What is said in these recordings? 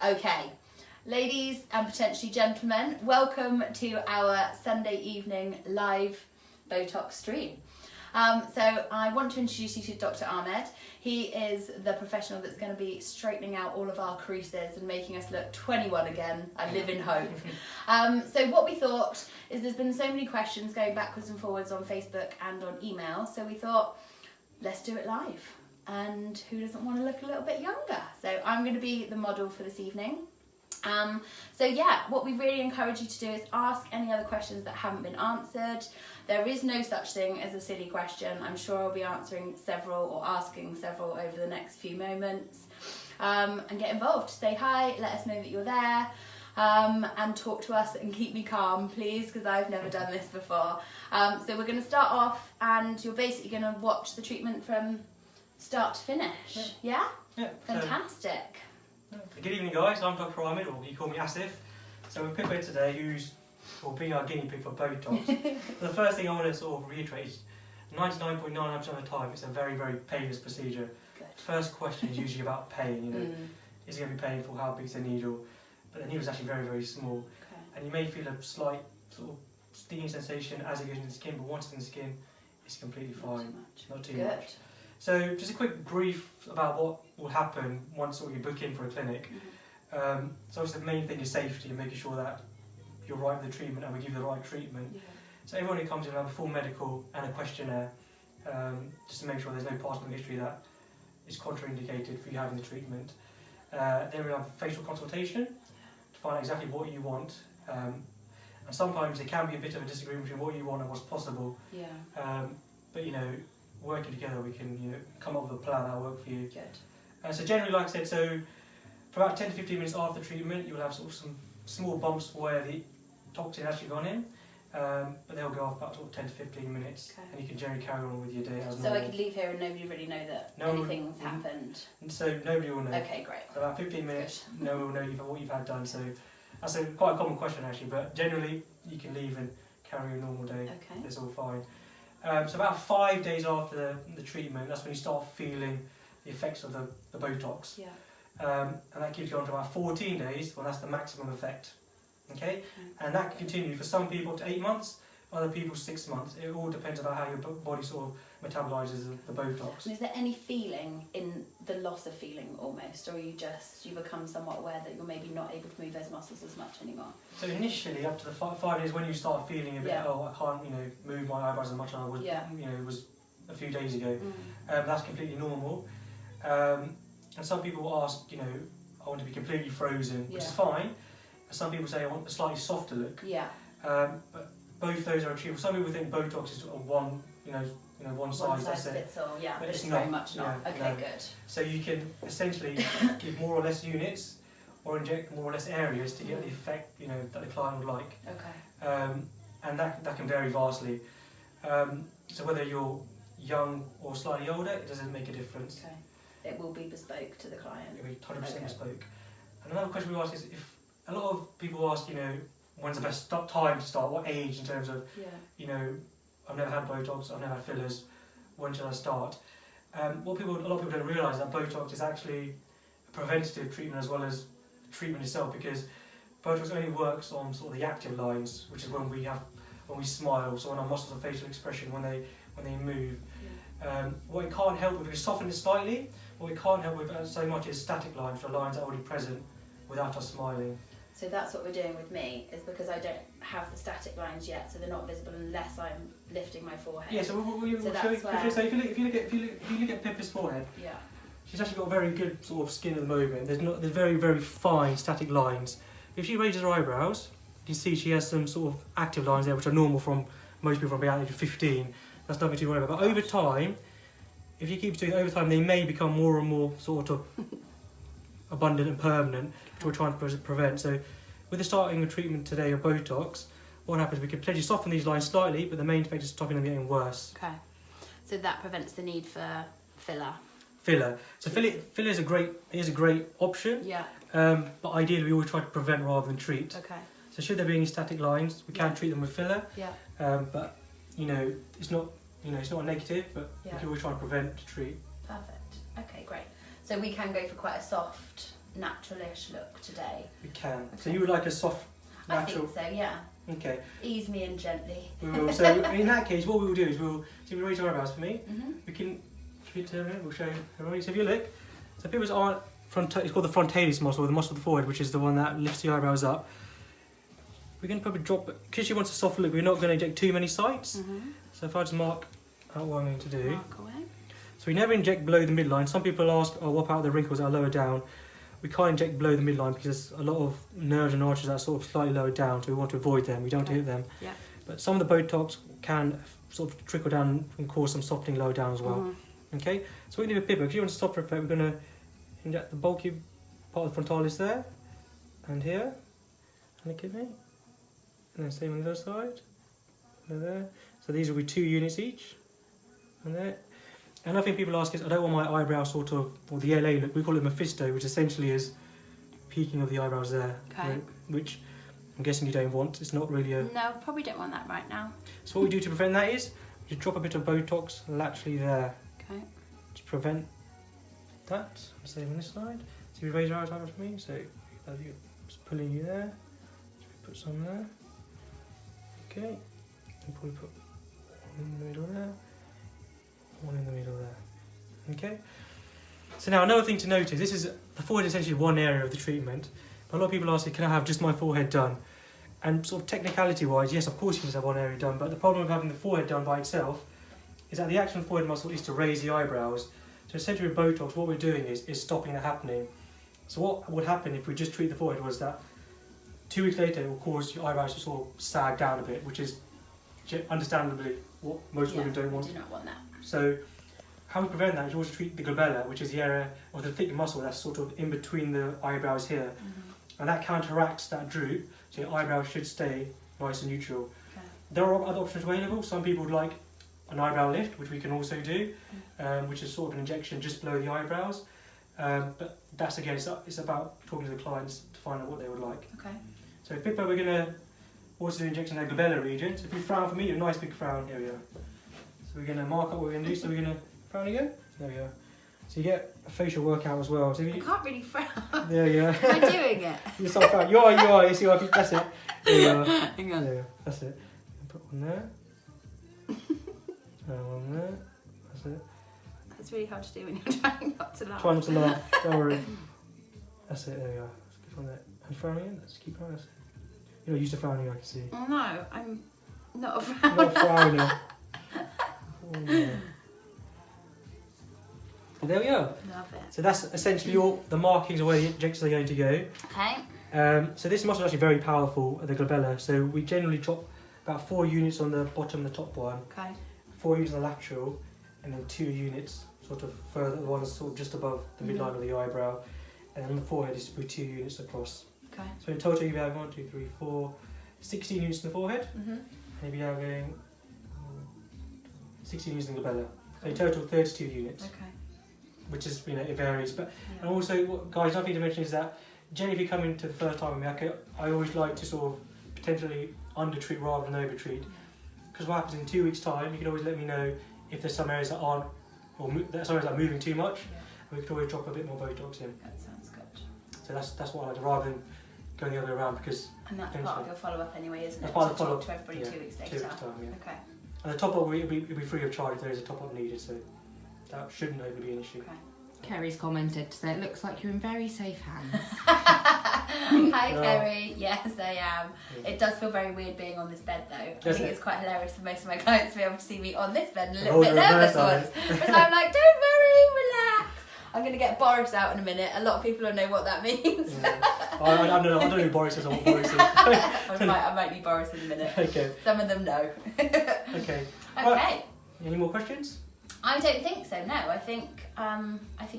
Okay, ladies and potentially gentlemen, welcome to our Sunday evening live Botox stream. So I want to introduce you to Dr. Ahmed. He is the professional that's going to be straightening out all of our creases and making us look 21 again. I live in hope. So what we thought is there's been so many questions going backwards and forwards on Facebook and on email, so we thought let's do it live. And who doesn't want to look a little bit younger? So I'm going to be the model for this evening. So yeah, what we really encourage you to do is ask any other questions that haven't been answered. There is no such thing as a silly question. I'm sure I'll be answering several or asking several over the next few moments. And get involved. Say hi, let us know that you're there, and talk to us and keep me calm, please, because I've never done this before. So we're going to start off and you're basically going to watch the treatment from start to finish. Yeah? Yeah. Fantastic. Good evening, guys. I'm Dr. Ahmed, or you call me Asif. So we're here today, who's will be our guinea pig for Botox. The first thing I want to sort of reiterate is 99.99% of the time it's a very, very painless procedure. Good. First question is usually about pain. You know, is it going to be painful? How big is the needle? But the needle is actually very, very small, Okay. and you may feel a slight sort of stinging sensation as it goes into the skin. But once it's in the skin, it's completely fine. Not too Good. much. So just a quick brief about what will happen once you book in for a clinic. So obviously the main thing is safety and making sure that you're right with the treatment and we give you the right treatment. Yeah. So everyone who comes in will have a full medical and a questionnaire, just to make sure there's no personal history that is contraindicated for you having the treatment. Then we have facial consultation to find out exactly what you want. And sometimes there can be a bit of a disagreement between what you want and what's possible. Yeah. But you know, working together we can come up with a plan that'll work for you. Good. So generally, like I said, so for about 10 to 15 minutes after treatment, you'll have sort of some small bumps where the toxin has actually gone in, but they'll go off about sort of 10 to 15 minutes, Okay. and you can generally carry on with your day as So normal. I could leave here and nobody really know that anything's happened. So nobody will know. Okay, great. So about 15 minutes, no one will know what you've had done. So that's quite a common question actually, but generally you can leave and carry a normal day. Okay. It's all fine. So about 5 days after the treatment, that's when you start feeling the effects of the Botox. Yeah. And that keeps going to about 14 days when that's the maximum effect. Okay? And that can continue for some people to 8 months, other people 6 months. It all depends on how your body sort of metabolizes the Botox. And is there any feeling in the loss of feeling almost, or you become somewhat aware that you're maybe not able to move those muscles as much anymore? So initially, up to the 5 days, when you start feeling a bit, I can't, move my eyebrows as much as I was, it was a few days ago. That's completely normal. And some people ask, I want to be completely frozen, which is fine. And some people say I want a slightly softer look. Yeah. But both those are achievable. Some people think Botox is one, one size. One size fits all. Yeah, but it's not. very much not. Yeah, okay, no. good. So you can essentially give more or less units, or inject more or less areas to get the effect, that the client would like. Okay. And that can vary vastly. So whether you're young or slightly older, it doesn't make a difference. Okay. It will be bespoke to the client. It will be 100% bespoke. And another question we ask is, if a lot of people ask, when's the best time to start? What age in terms of, I've never had Botox, I've never had fillers. When should I start? A lot of people don't realise that Botox is actually a preventative treatment as well as treatment itself, because Botox only works on sort of the active lines, which is when we smile, so on our muscles of facial expression when they move. What it can't help with, we soften it slightly. What we can't help with so much is static lines, which are lines that are already present without us smiling. So that's what we're doing with me, is because I don't have the static lines yet, so they're not visible unless I'm lifting my forehead. Yeah, so we'll show you. So if you look at Pippa's forehead, she's actually got very good sort of skin at the moment. There's very, very fine static lines. If she raises her eyebrows, you can see she has some sort of active lines there, which are normal from most people from the age of 15. That's nothing to worry about. But over time, if you keep doing it over time, they may become more and more sort of abundant and permanent, which we're trying to prevent. So with the starting of treatment today of Botox, what happens, we can potentially soften these lines slightly, but the main effect is stopping them getting worse. Okay. So that prevents the need for filler. So filler is a great option. Yeah. But ideally we always try to prevent rather than treat. Okay. So should there be any static lines, we can treat them with filler. Yeah. But it's not a negative, but we can always try to prevent to treat. Perfect. Okay, great. So we can go for quite a soft naturalish look today. We can. Okay. So you would like a soft, natural? I think so, yeah. Okay. Ease me in gently. We will. So in that case, what we will do is we'll raise your eyebrows for me. We can. We'll show you. Everybody. So if you look, so people's aren't it's called the frontalis muscle, the muscle of the forehead, which is the one that lifts the eyebrows up. We're going to probably drop, because she wants a soft look, we're not going to inject too many sites. So if I just mark out what I'm going to do. Mark away. So we never inject below the midline. Some people ask, oh, what about the wrinkles that are lower down? We can't inject below the midline because there's a lot of nerves and arches that are sort of slightly lower down, so we want to avoid them. We don't hit them. Yeah. But some of the Botox can sort of trickle down and cause some softening lower down as well. Okay, so we're going to do a pivot. Because you want a softer effect, we're going to inject the bulky part of the frontalis there, and here, and the kidney, and then same on the other side, and there. So these will be 2 units each, and there. Another thing people ask is, I don't want my eyebrow sort of, or the LA look, we call it Mephisto, which essentially is peaking of the eyebrows there, okay. Which I'm guessing you don't want. It's not really a... No, probably don't want that right now. So what we do to prevent that is, we drop a bit of Botox laterally there. Okay. To prevent that. Same on this side. So you raise your eyes out for me. So just pulling you there. So we put some there. Okay. And probably put one in the middle there. One in the middle there. Okay. So now another thing to notice. This is the forehead is essentially one area of the treatment. But a lot of people ask, can I have just my forehead done? And sort of technicality wise, yes, of course you can just have one area done. But the problem with having the forehead done by itself is that the action of the forehead muscle is to raise the eyebrows. So essentially with Botox, what we're doing is stopping that happening. So what would happen if we just treat the forehead was that 2 weeks later it will cause your eyebrows to sort of sag down a bit, which is understandably what most women don't want. I do not want that. So how we prevent that is always treat the glabella, which is the area of the thick muscle that's sort of in between the eyebrows here. And that counteracts that droop, so your eyebrows should stay nice and neutral. Okay. There are other options available. Some people would like an eyebrow lift, which we can also do, which is sort of an injection just below the eyebrows. But that's again, it's about talking to the clients to find out what they would like. Okay. So Pippa, we're going to also do injection in the glabella region. So if you frown for me, a nice big frown. Here we go. So we're going to mark up what we're going to do. So we're going to frown again. There we go. So you get a facial workout as well. So if you, I can't really frown. There you go. Am I doing it? You start frowning. You are. You see what I think? That's it. There you go. Hang on. There, that's it. Put one there. And one there. That's it. That's really hard to do when you're trying not to laugh. Try not to laugh. Don't worry. That's it. There we go. Let's keep on that. And frowning again. Let's keep frowning. You're not used to frowning, I can see. No, I'm not a frowner. Not frowning. Oh, yeah. There we go. Love it. So that's essentially the markings of where the injections are going to go. Okay. So this muscle is actually very powerful at the glabella. So we generally drop about 4 units on the bottom and the top one. Okay. 4 units on the lateral, and then 2 units sort of further. The one is sort of just above the midline of the eyebrow, and on the forehead is to be 2 units across. Okay. So in total you have 1, 2, 3, 4, 16 units in the forehead, and you'll be having 16 units in the glabella. So in total 32 units. Okay. Which is, it varies. But and also, guys, another thing to mention is that generally, if you come into the first time with me, I always like to sort of potentially under-treat rather than over-treat. Because what happens in 2 weeks' time, you can always let me know if there's some areas that aren't, or some areas that are moving too much, and we can always drop a bit more Botox in. That sounds good. So that's what I like, rather than going the other way around, because... And that's part of your follow-up anyway, isn't it? That's part of the follow-up. To everybody 2 weeks later. 2 weeks' time, yeah. Okay. And the top-up will be free of charge if there is a top-up needed, so that shouldn't overly be an issue. Okay. Kerry's commented to say it looks like you're in very safe hands. Hi Kerry, yes I am. Yeah. It does feel very weird being on this bed though. I Does think it? it's quite hilarious for most of my clients to be able to see me on this bed and a Oh, little bit nervous reverse, once. Because I'm like, don't worry, relax. I'm going to get Boris out in a minute. A lot of people will know what that means. Yeah. I don't know who Boris is or what Boris is. I might need Boris in a minute. Okay. Some of them know. Okay. Okay. Right. Any more questions? I don't think so, no. I think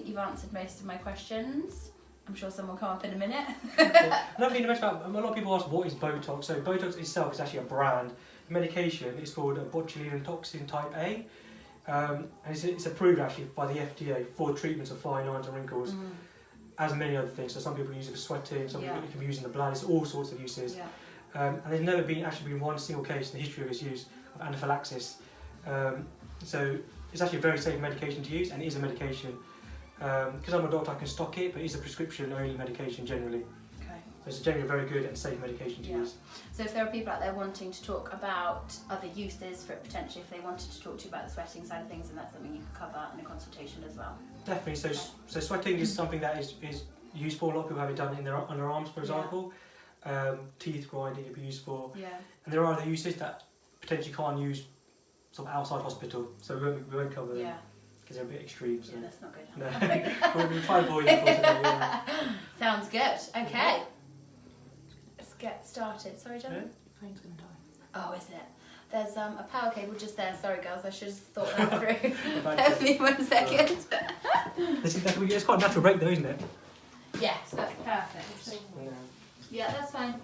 you've answered most of my questions. I'm sure some will come up in a minute. Okay. Another thing to mention about, a lot of people ask what is Botox. So Botox itself is actually a brand. The medication is called botulinum toxin type A. And it's approved actually by the FDA for treatments of fine lines and wrinkles, as many other things. So some people use it for sweating, some people can be using the bladder, it's all sorts of uses. Yeah. And there's never been one single case in the history of its use of anaphylaxis. So it's actually a very safe medication to use, and it is a medication. Because I'm a doctor, I can stock it, but it's a prescription-only medication generally. Okay. So it's generally a very good and safe medication to use. So if there are people out there wanting to talk about other uses for it potentially, if they wanted to talk to you about the sweating side of things, and that's something you could cover in a consultation as well. Definitely. So sweating is something that is useful. A lot of people have it done in their underarms, for example. Teeth grinding can be used for. Yeah. And there are other uses that potentially can't use sort of outside hospital, so we won't cover them. Yeah. Because they're a bit extreme. So. Yeah, let's not go down No, that road. we'll try to avoid it for today. Yeah. Sounds good. Okay. Let's get started. Sorry, Jen? Yeah. Phone's gonna die. Oh, is it? There's a power cable just there. Sorry, girls. I should have thought that through. Thank Give me 1 second. It's quite a natural break though, isn't it? Yes, that's perfect. Yeah. Yeah, that's fine.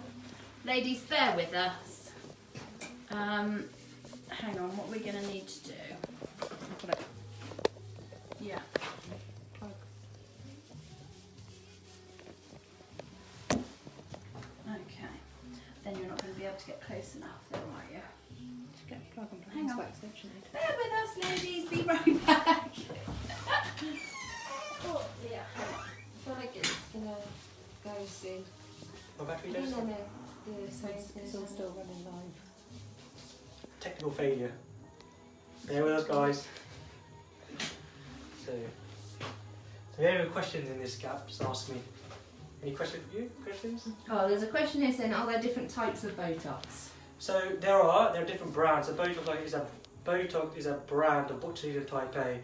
Ladies, bear with us. Hang on, what we're going to need to do. Yeah. Okay. Then you're not going to be able to get close enough, though, are you? Hang on. Bear with us, ladies. Be right back. Oh, dear. Hang on. I feel like it's gonna go soon. My battery No, goes? no, no. It's all still running live. Technical failure. Bear with us, guys. So if you have any questions in this gap, just ask me. Any questions for you? Questions? Oh, there's a question here saying, are there different types of Botox? So there are different brands. So Botox is a brand of botulinum type A.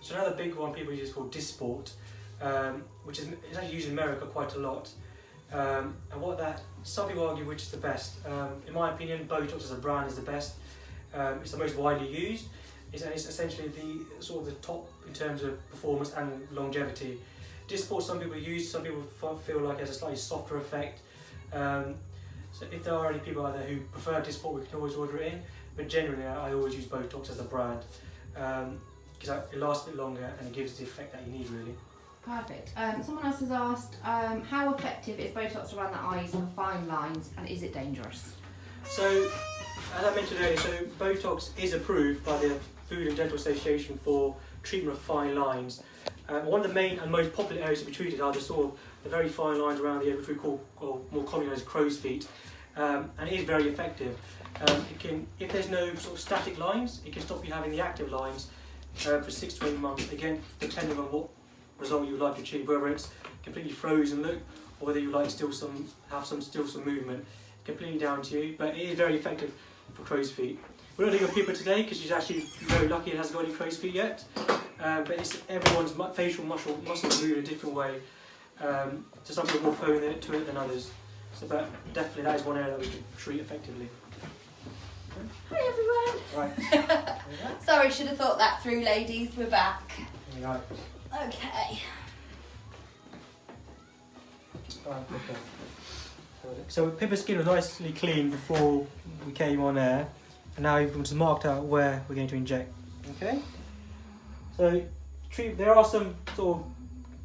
So another big one people use is called Dysport, which is it's actually used in America quite a lot. And some people argue which is the best. In my opinion, Botox as a brand is the best. It's the most widely used. It's essentially the sort of the top in terms of performance and longevity. Dysport some people use, some people feel like it has a slightly softer effect. So if there are any people out there who prefer Dysport, we can always order it in. But generally, I always use Botox as a brand because it lasts a bit longer and it gives the effect that you need, really. Perfect. Someone else has asked, how effective is Botox around the eyes for fine lines, and is it dangerous? So, as I mentioned earlier, so Botox is approved by the Food and Dental Association for treatment of fine lines. One of the main and most popular areas to be treated are the very fine lines around the ear, which we call, or more commonly as crow's feet, and it is very effective. If there's no sort of static lines, it can stop you having the active lines for 6 to 8 months. Again, depending on what result you would like to achieve, whether it's completely frozen look or whether you like still some movement. Completely down to you, but it is very effective for crow's feet. We're not doing a Pippa today because she's actually very lucky and hasn't got any crow's feet yet. But it's everyone's facial muscles move in a different way. So some people are more prone to it than others. So, but definitely that is one area that we can treat effectively. Hi everyone. Right. Sorry, should have thought that through, ladies. We're back. Right. Okay. Right, Pippa. So Pippa's skin was nicely clean before we came on air, and now we've just marked out where we're going to inject. Okay. So there are some sort of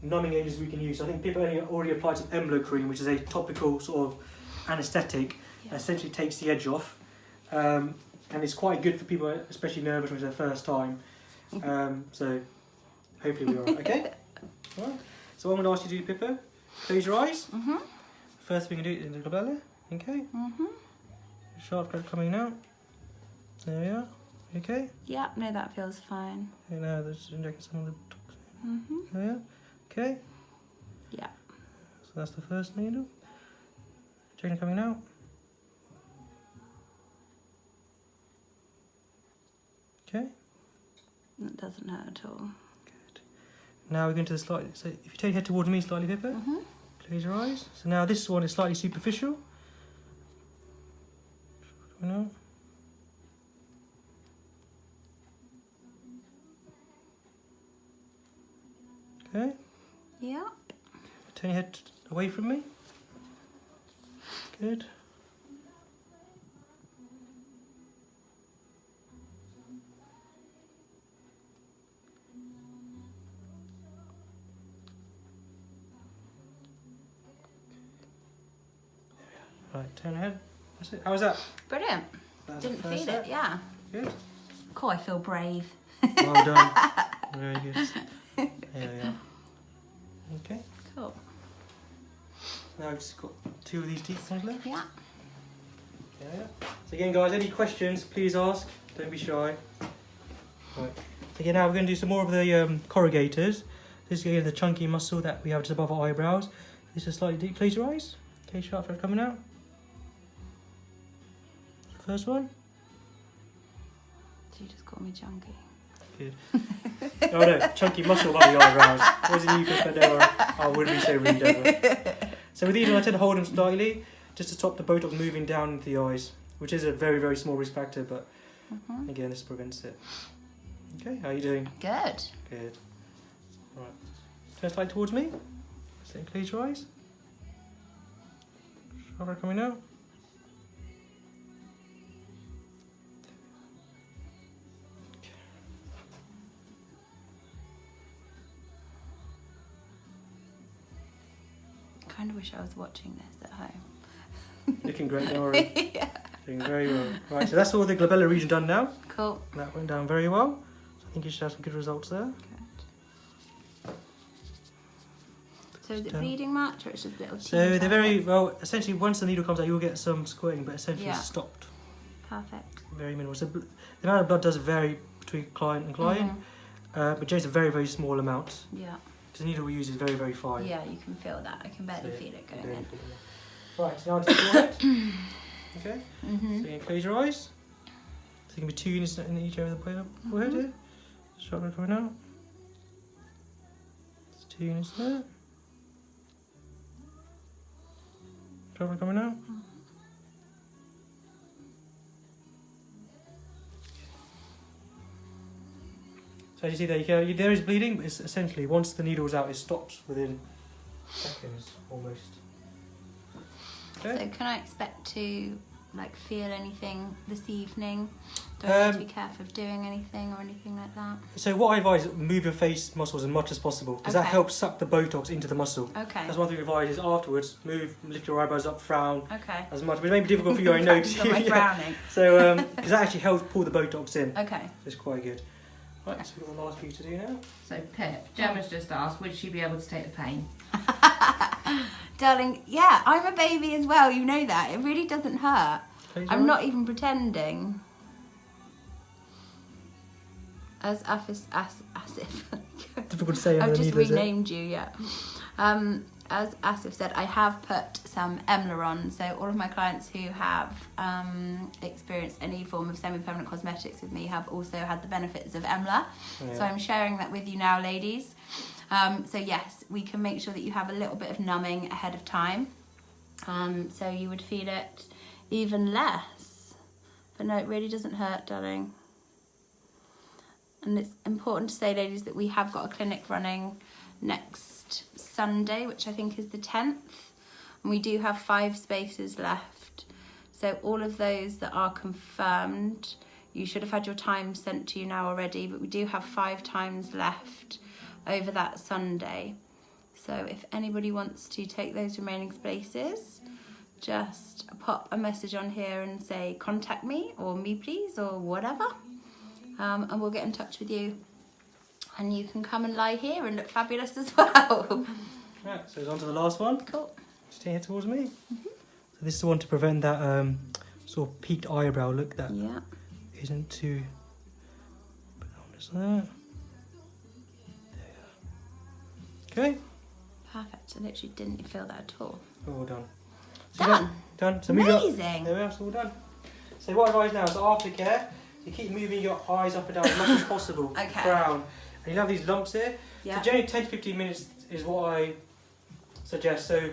numbing agents we can use. I think Pippa already applied some Emblo cream, which is a topical sort of anaesthetic that essentially takes the edge off, and it's quite good for people, especially nervous when it's their first time. So hopefully we're alright. Okay. All right. So what I'm going to ask you to do, Pippa, close your eyes. Mhm. First we can do it in the glabella. Okay. Mhm. Sharp cut coming out. There we are. Okay. Yeah. No, that feels fine. Okay, now let's inject some of the toxin. Mhm. There we are. Okay. Yeah. So that's the first needle. Injection coming out. Okay. It doesn't hurt at all. Good. Now we're going to the slightly. So if you turn your head towards me slightly, Pippa. Mhm. Close your eyes. So now this one is slightly superficial. No. Okay. Yeah. Turn your head away from me. Good. Right, turn your head. That's it. How was that? Brilliant. That's Didn't the feel first it. set. Yeah. Good. Cool. I feel brave. Well done. Very good. There we are. Okay. Cool. Now I've just got 2 of these teeth ones left. Yeah. Yeah. So again, guys, any questions, please ask. Don't be shy. Right. So again, now we're going to do some more of the corrugators. This is again the chunky muscle that we have just above our eyebrows. This is slightly deep. Close your eyes. Okay, sharp are coming out. First one. So you just call me chunky. Good. Oh no, chunky muscle above the eyebrows. Wasn't you for I wouldn't be so rude ever. So with these, I tend to hold them slightly, just to stop the Botox moving down into the eyes, which is a very, very small risk factor, but again, this prevents it. Okay, how are you doing? Good. Good. Right. Turn slightly towards me. So close your eyes. Sharper coming out. I kind of wish I was watching this at home. Looking great, don't worry. Yeah. Doing very well. Right, so that's all the glabellar region done now. Cool. That went down very well. So I think you should have some good results there. Good. So is it bleeding much, or it's just little? So they're very well. Essentially, once the needle comes out, you'll get some squirting, but essentially it's stopped. Perfect. Very minimal. So the amount of blood does vary between client and client, but generally it's a very, very small amount. Yeah. Because the needle we use is very, very fine. Yeah, you can feel that. I can barely feel it going in. Right, so now to the forehead. Okay. So you can close your eyes. So there can be 2 units in each area of the forehead here. Chakra coming out. There's 2 units there. Chakra coming out. So as you see there, there is bleeding, but it's essentially once the needle is out, it stops within seconds almost. Okay. So can I expect to feel anything this evening? Do I need to be careful of doing anything or anything like that? So what I advise is move your face muscles as much as possible, because that helps suck the Botox into the muscle. Okay. That's one thing I advise is afterwards, lift your eyebrows up, frown as much, which may be difficult for you, I know. Frowning. So because that actually helps pull the Botox in. Okay. So it's quite good. Right, so we've got the last few to do now. So Pip, Gemma's just asked, would she be able to take the pain? Darling, yeah, I'm a baby as well, you know that. It really doesn't hurt. I'm not even pretending. As if difficult to say. I've just renamed you, yeah. As Asif said, I have put some EMLA on, so all of my clients who have experienced any form of semi-permanent cosmetics with me have also had the benefits of EMLA. Yeah. So I'm sharing that with you now, ladies. So yes, we can make sure that you have a little bit of numbing ahead of time. So you would feel it even less. But no, it really doesn't hurt, darling. And it's important to say, ladies, that we have got a clinic running next Sunday, which I think is the 10th. And we do have 5 spaces left. So all of those that are confirmed, you should have had your time sent to you now already, but we do have 5 times left over that Sunday. So if anybody wants to take those remaining spaces, just pop a message on here and say contact me or me please or whatever, and we'll get in touch with you and you can come and lie here and look fabulous as well. Right, so it's on to the last one. Cool. Just here towards me. So this is the one to prevent that sort of peaked eyebrow look that isn't too... Put it on just there. Okay. Perfect. I literally didn't feel that at all. All done. So done. Done. So amazing. There we are. It's all done. So what I advise now is aftercare. You keep moving your eyes up and down as much as possible. Okay. Frown. And you'll have these lumps here. Yeah. So generally 10 to 15 minutes is what I suggest. So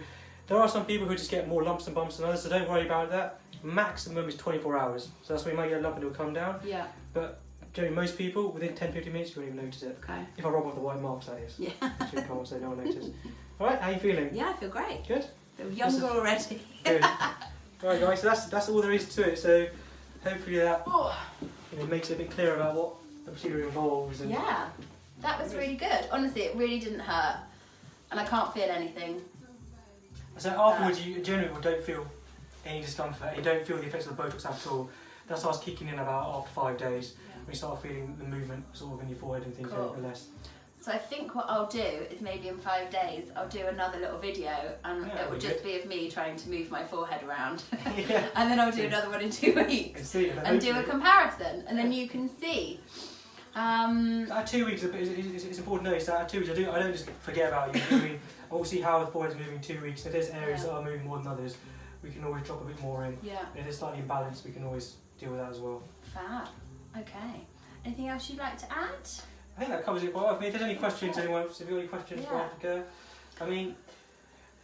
there are some people who just get more lumps and bumps than others, so don't worry about that. Maximum is 24 hours. So that's when you might get a lump and it will come down. Yeah. But generally most people, within 10-15 minutes, you won't even notice it. Okay. If I rub off the white marks, that is. Yeah. Which you can't, so no one notices. Alright, how are you feeling? Yeah, I feel great. Good? Feel younger already. Good. Alright guys, so that's all there is to it. So hopefully that makes it a bit clearer about what the procedure involves. And yeah, that was really good. Honestly, it really didn't hurt. And I can't feel anything. So afterwards, you generally don't feel any discomfort. You don't feel the effects of the Botox at all. That starts kicking in about after 5 days. When you start feeling the movement sort of in your forehead and things less. So I think what I'll do is maybe in 5 days I'll do another little video, and Yeah, it will just be of me trying to move my forehead around. Yeah. And then I'll do another one in 2 weeks and do a comparison, and then you can see. At 2 weeks, it's important to notice that at 2 weeks I don't just forget about you. I mean, I will see how the forehead's moving in 2 weeks. If there's areas that are moving more than others, we can always drop a bit more in. Yeah. If there's slightly imbalanced, we can always deal with that as well. Fab. Okay. Anything else you'd like to add? I think that covers it well. I mean, if there's any questions, anyone else, if you've got any questions for Africa, I mean,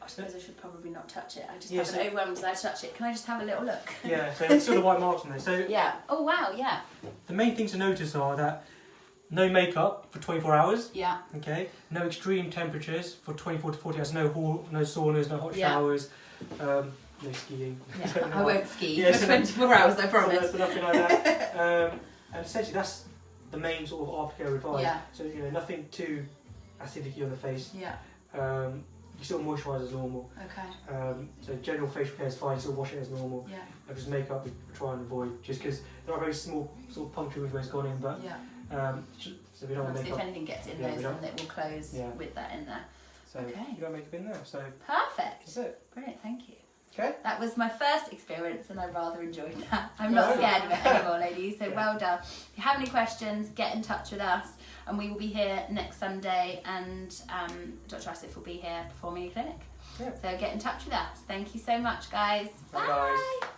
I suppose I should probably not touch it. I just Yeah, haven't overwhelmed as I touch it. Can I just have a little look? yeah, so it's still the white marks on there. So Yeah. Oh wow, yeah. the main things to notice are that no makeup for 24 hours, Yeah. okay? No extreme temperatures for 24 to 40 hours, no saunas, no hot Yeah. showers, no skiing. Yeah. I won't ski Yeah, for so 24 hours, I promise. So nothing like that. And essentially that's the main sort of aftercare advice. Yeah. So, you know, nothing too acidic on the face. Yeah. You still moisturise as normal. Okay. So general facial care is fine, still wash it as normal. Yeah. Just makeup we try and avoid, just because there are very small sort of puncture wounds where it's gone in, but Yeah. so we don't want to Obviously, make if up. anything gets in Yeah, those, we then don't- it will close Yeah. with that in there. So Okay. you don't make up in there. So Perfect. that's it. Brilliant. Thank you. Okay. That was my first experience, and I rather enjoyed that. I'm Well not done. scared of it anymore, ladies. So Yeah. well done. If you have any questions, get in touch with us, and we will be here next Sunday, and Dr. Asif will be here performing a clinic. Yeah. So get in touch with us. Thank you so much, guys. Bye, guys.